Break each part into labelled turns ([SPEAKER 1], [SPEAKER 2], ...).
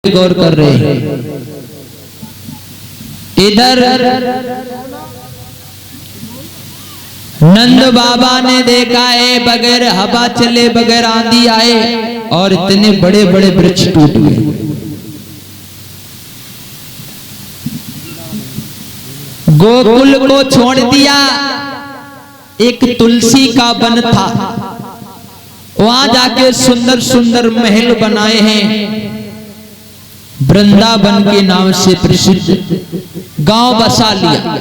[SPEAKER 1] गौर कर रहे हैं। इधर नंद बाबा ने देखा है बगैर हवा चले बगैर आंधी आए और इतने बड़े बड़े वृक्ष टूट गए। गोकुल को छोड़ दिया, एक तुलसी का वन था, वहां जाके सुंदर सुंदर महल बनाए हैं। वृंदावन के नाम से प्रसिद्ध गांव बसा लिया।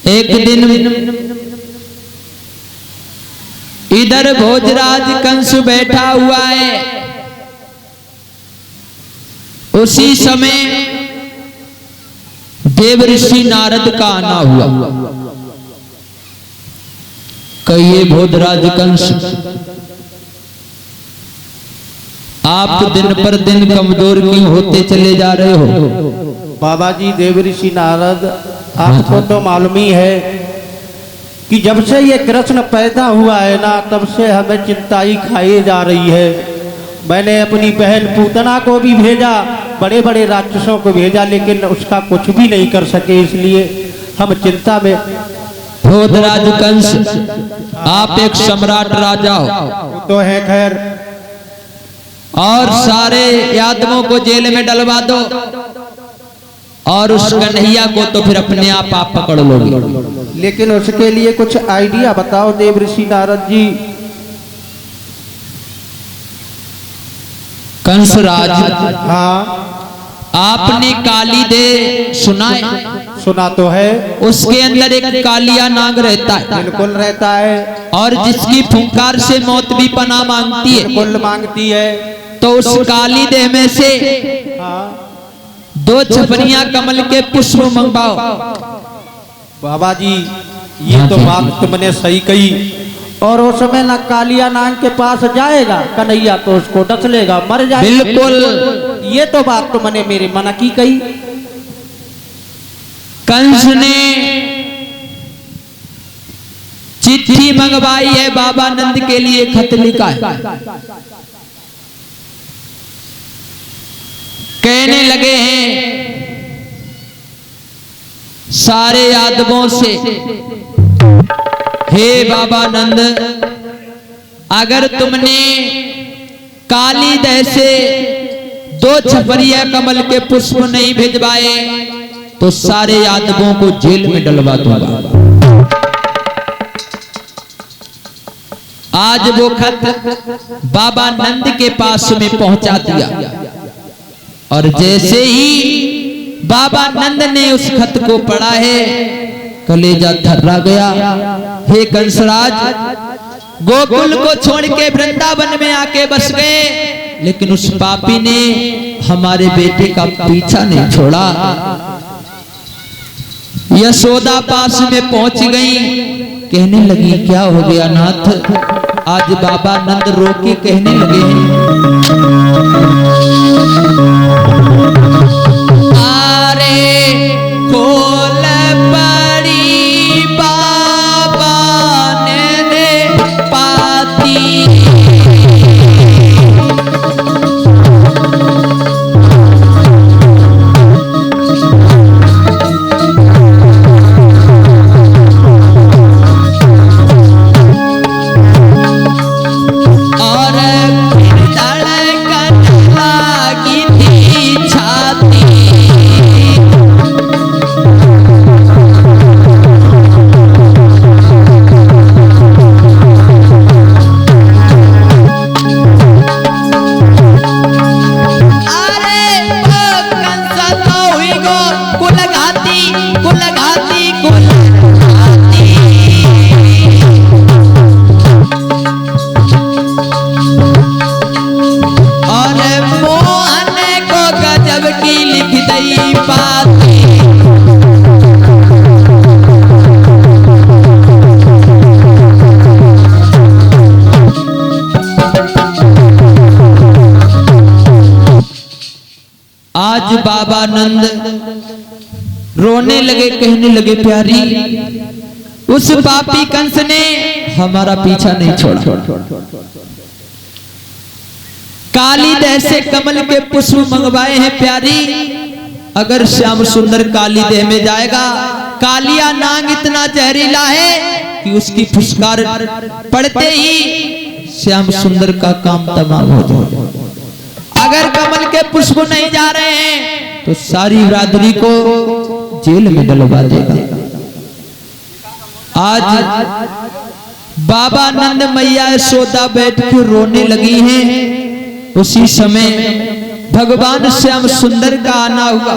[SPEAKER 1] एक दिन इधर भोजराज कंस बैठा हुआ है, उसी समय देवर्षि नारद का आना हुआ। कहिए भोजराज कंस, आप दिन पर दिन कमजोर क्यों होते चले जा रहे हो?
[SPEAKER 2] बाबा जी देवर्षि नारद, आपको तो मालूम ही है कि जब से ये कृष्ण पैदा हुआ है ना, तब से हमें चिंता ही खाई जा रही है। मैंने अपनी बहन पूतना को भी भेजा, बड़े बड़े राक्षसों को भेजा, लेकिन उसका कुछ भी नहीं कर सके, इसलिए हम चिंता में।
[SPEAKER 1] भोजराज कंस, आप एक सम्राट राजा हो
[SPEAKER 2] तो है खैर,
[SPEAKER 1] और सारे यादवों को जेल में डलवा दो और उस कन्हैया को तो फिर अपने आप पकड़ लोगे।
[SPEAKER 2] लेकिन उसके लिए कुछ आइडिया बताओ देवर्षि नारद जी।
[SPEAKER 1] कंसराज,
[SPEAKER 2] हाँ,
[SPEAKER 1] आपने काली दे सुना है?
[SPEAKER 2] सुना तो है।
[SPEAKER 1] उसके अंदर एक कालिया नाग रहता है।
[SPEAKER 2] बिल्कुल रहता है।
[SPEAKER 1] और जिसकी फुंकार से मौत भी पनाह मांगती है।
[SPEAKER 2] बिल्कुल मांगती है।
[SPEAKER 1] तो उस काली देह में से दो छपरियां कमल के पुष्प मंगवाओ।
[SPEAKER 2] बाबा जी ये तो बात तुमने सही कही, और उस समय ना कालिया नाग के पास जाएगा कन्हैया तो उसको डस लेगा, मर जाएगा।
[SPEAKER 1] बिल्कुल,
[SPEAKER 2] ये तो बात तुमने मेरे मन की कही।
[SPEAKER 1] कंस ने चिट्ठी मंगवाई है, बाबा नंद के लिए खत लिखा है। कहने लगे हैं सारे यादवों से, हे बाबा नंद, अगर तुमने काली दह से दो छपरिया कमल के पुष्प नहीं भिजवाए तो सारे यादवों को जेल में डलवा दूंगा। आज वो खत बाबा नंद के पास में पहुंचा दिया, और जैसे ही बाबा नंद ने उस खत को पढ़ा है, कलेजा थर्रा गया। हे कंसराज, गोकुल को छोड़ के वृंदावन में आके बस गए, लेकिन उस पापी ने हमारे बेटे का पीछा नहीं छोड़ा। यशोदा पास में पहुंच गई, कहने लगी क्या हो गया नाथ? आज बाबा नंद रोके कहने लगे अरे खोल पड़ी बाबा ने पाती, आज बाबा नंद रोने लगे, कहने लगे प्यारी, उस पापी कंस ने हमारा पीछा नहीं छोड़ा। कालीदेह से कमल के पुष्प मंगवाए हैं प्यारी। अगर श्याम सुंदर कालीदेह में जाएगा, कालिया नाग इतना जहरीला है कि उसकी फुसकार पड़ते ही श्याम सुंदर का काम तमाम हो जाए। अगर कमल के पुष्प नहीं जा रहे हैं तो सारी बिरादरी को जेल में डलवा देगा। आज बाबा नंद मैया यशोदा बैठ के रोने लगी हैं। उसी समय भगवान श्याम सुंदर का आना हुआ।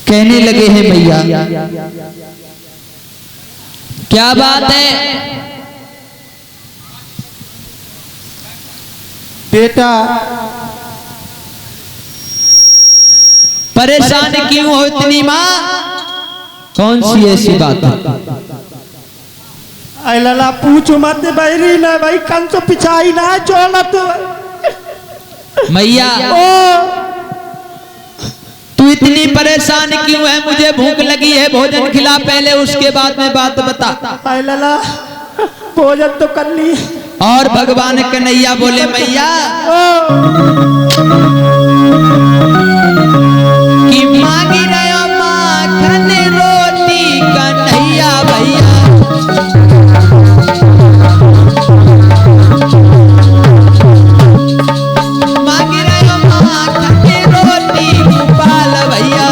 [SPEAKER 1] कहने लगे हैं मैया क्या बात है
[SPEAKER 2] बेटा,
[SPEAKER 1] परेशान क्यों हो इतनी माँ? कौन सी ऐसी बात है?
[SPEAKER 2] आई लला पूछ मत बैरी ना भाई, कन तो पिछाई ना चोलत
[SPEAKER 1] मैया तू इतनी परेशान क्यों है? मुझे भूख लगी है, भोजन खिला पहले, उसके बाद में बात बता।
[SPEAKER 2] आई लला भोजन तो कर ली।
[SPEAKER 1] और भगवान कन्हैया बोले मैया कि मांगी रहे हो माखन रोटी कन्हैया भैया। मांगी रहे हो माखन रोटी गोपाल भैया।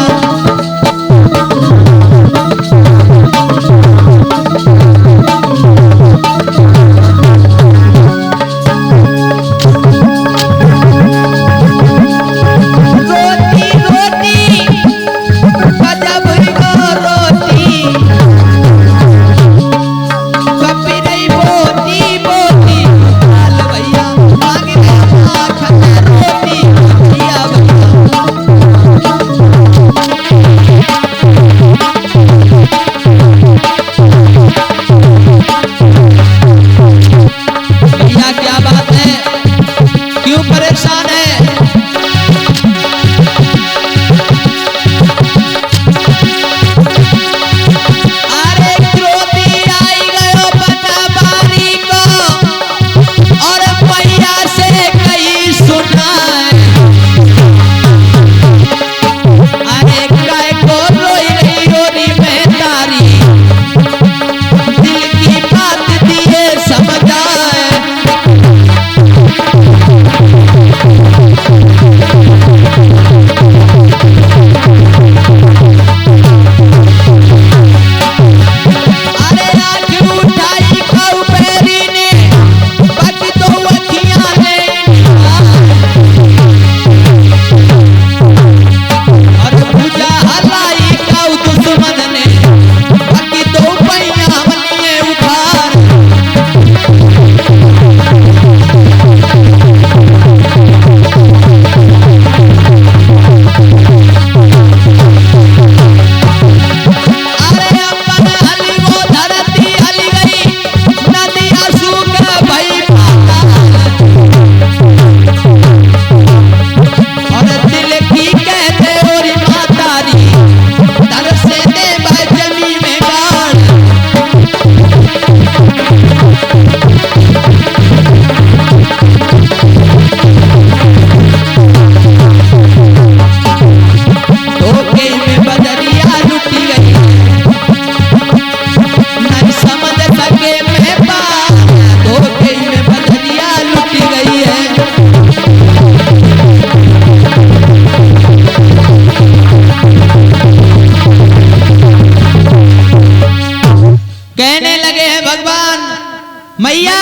[SPEAKER 1] मैया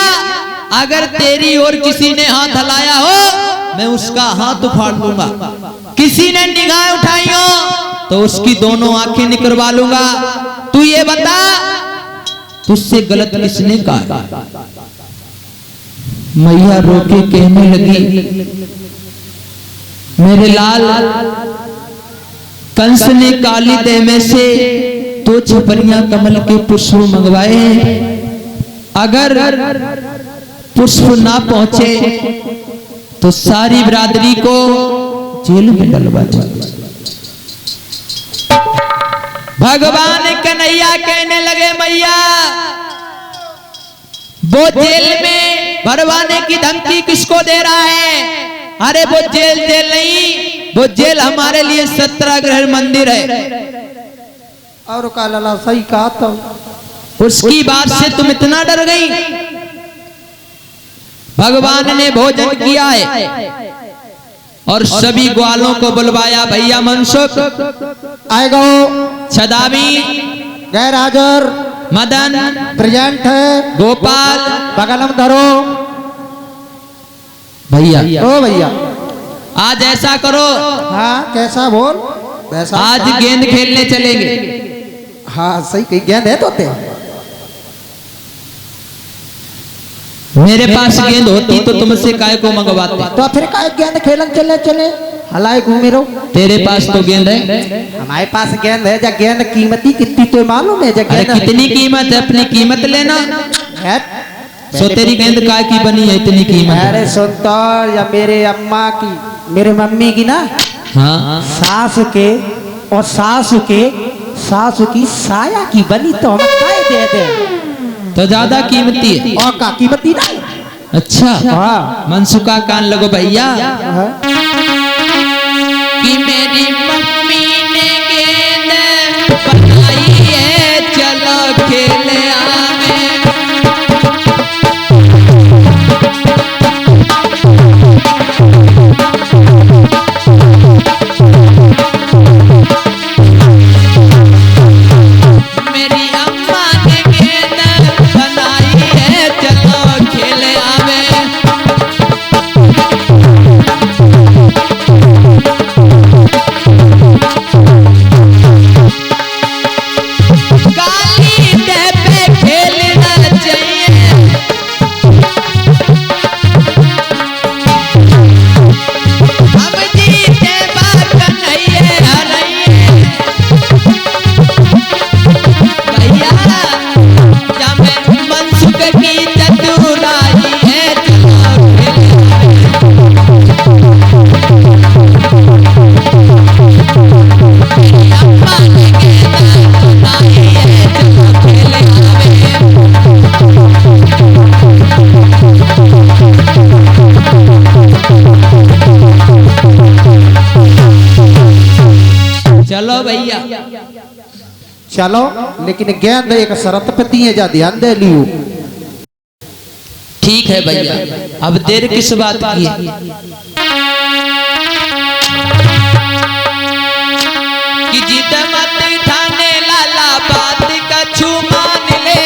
[SPEAKER 1] अगर तेरी और किसी ने हाथ हलाया हो मैं उसका हाथ उखाड़ लूंगा, किसी ने निगाह उठाई हो तो उसकी दोनों आंखें निकलवा लूंगा। तू ये बता तुझसे गलत किसने कहा? मैया रोके कहने लगी, मेरे लाल कंस ने काली देह में से 2 छपरियां कमल के पुष्प मंगवाए हैं। अगर पुष्प ना पहुंचे तो सारी बिरादरी को जेल में डलवा दे। भगवान कन्हैया कहने लगे, मैया वो जेल में भरवाने की धमकी किसको दे रहा है? अरे वो जेल जेल नहीं, वो जेल हमारे लिए सत्याग्रह मंदिर है।
[SPEAKER 2] और का लाला सही कहा तो
[SPEAKER 1] उसकी बात से तुम इतना डर गई? भगवान ने भोजन किया है और सभी ग्वालों को बुलवाया। भैया मनसुख
[SPEAKER 2] आए गो,
[SPEAKER 1] छदावी,
[SPEAKER 2] गैर हाजर,
[SPEAKER 1] मदन
[SPEAKER 2] प्रेजेंट है,
[SPEAKER 1] गोपाल
[SPEAKER 2] बगल में धरो।
[SPEAKER 1] भैया
[SPEAKER 2] ओ भैया
[SPEAKER 1] आज ऐसा करो,
[SPEAKER 2] हाँ कैसा बोल वैसा।
[SPEAKER 1] आज गेंद खेलने चलेंगे।
[SPEAKER 2] हाँ सही कही, गेंद है तो
[SPEAKER 1] मेरे पास गेंद होती तो तुमसे काय को मंगवाते।
[SPEAKER 2] तो फिर काय गेंद खेलन चले चले हलाए घूमे रहो।
[SPEAKER 1] तेरे पास तो गेंद है,
[SPEAKER 2] हमारे पास गेंद है। जा गेंद कीमती कितनी तो मालूम है?
[SPEAKER 1] अरे कितनी कीमत है? अपनी कीमत लेना। सो तेरी गेंद काय की बनी है इतनी कीमत?
[SPEAKER 2] अरे सुन तो, या मेरे अम्मा की, मेरे मम्मी की ना,
[SPEAKER 1] हाँ
[SPEAKER 2] सास के और सासू की साया की बनी, तो हम काय दे दे?
[SPEAKER 1] तो ज्यादा कीमती है।
[SPEAKER 2] और का कीमती ना?
[SPEAKER 1] अच्छा
[SPEAKER 2] हाँ।
[SPEAKER 1] मनसुखा कान लगो भैया कि मेरी मम्मी ने गेंद बनाई है, चलो खेले आवे। मेरी अम्मा ने गेंद बनाई है, चलो खेले आवे। काली दे पे खेलना चाहिए, अब जीते बात नहीं हराइए। भैया क्या मैं मनसुख की चतुराई है, चलो खेले अम्मा ने गेंद बनाई है, चलो खेले आवे। चलो भैया
[SPEAKER 2] चलो, लेकिन गेंद एक शरत पे दिए, जा ध्यान दे लियो।
[SPEAKER 1] ठीक है भैया, अब देर किस बात की है? कि जिद मत ठाने लाला, बात का छू मान ले।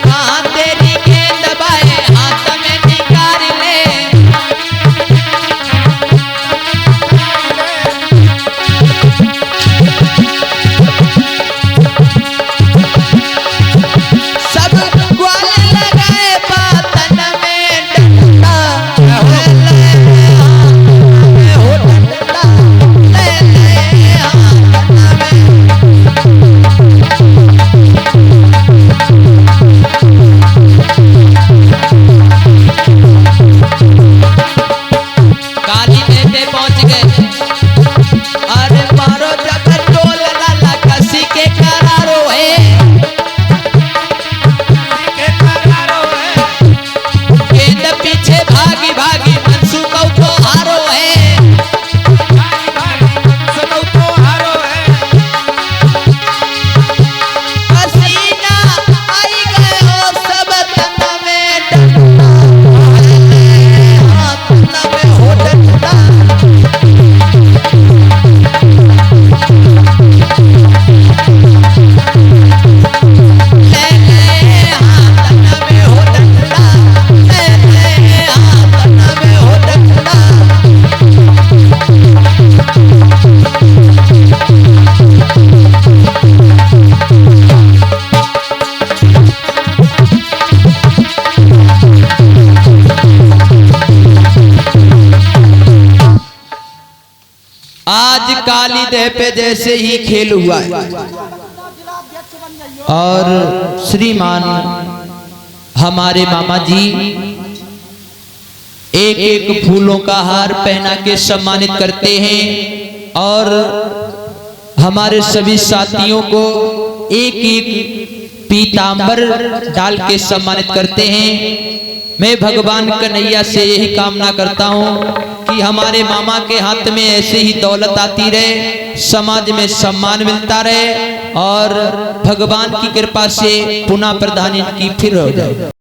[SPEAKER 1] हाँ तेरी गेंद बाए हाथ में निकाल ले। सब ग्वाल लगाए बातन में डंडा, ले ले हाथ में हो डंडा, ले ले हाथ में। काली बेटे पहुंच गए। अरे मारो जगत टोल लाला, कसी के करारो है। गेंद पीछे भागी भागी मनसुख तो हारो है। पसीना आई गए हो सब तन में डंडा, हाथ में हो डंडा। ले ले हाथ में हो डंडा, ले ले हाथ में हो डंडा। आज काली देह पे जैसे ही खेल हुआ है और श्रीमान हमारे मामा जी एक एक फूलों का हार पहना के सम्मानित करते हैं और हमारे सभी साथियों को एक एक पीतांबर डाल के सम्मानित करते हैं। मैं भगवान कन्हैया से यही कामना करता हूँ कि हमारे मामा के हाथ में ऐसे ही दौलत आती रहे, समाज में सम्मान मिलता रहे और भगवान की कृपा से पुनः प्रधानी की फिर हो जाए।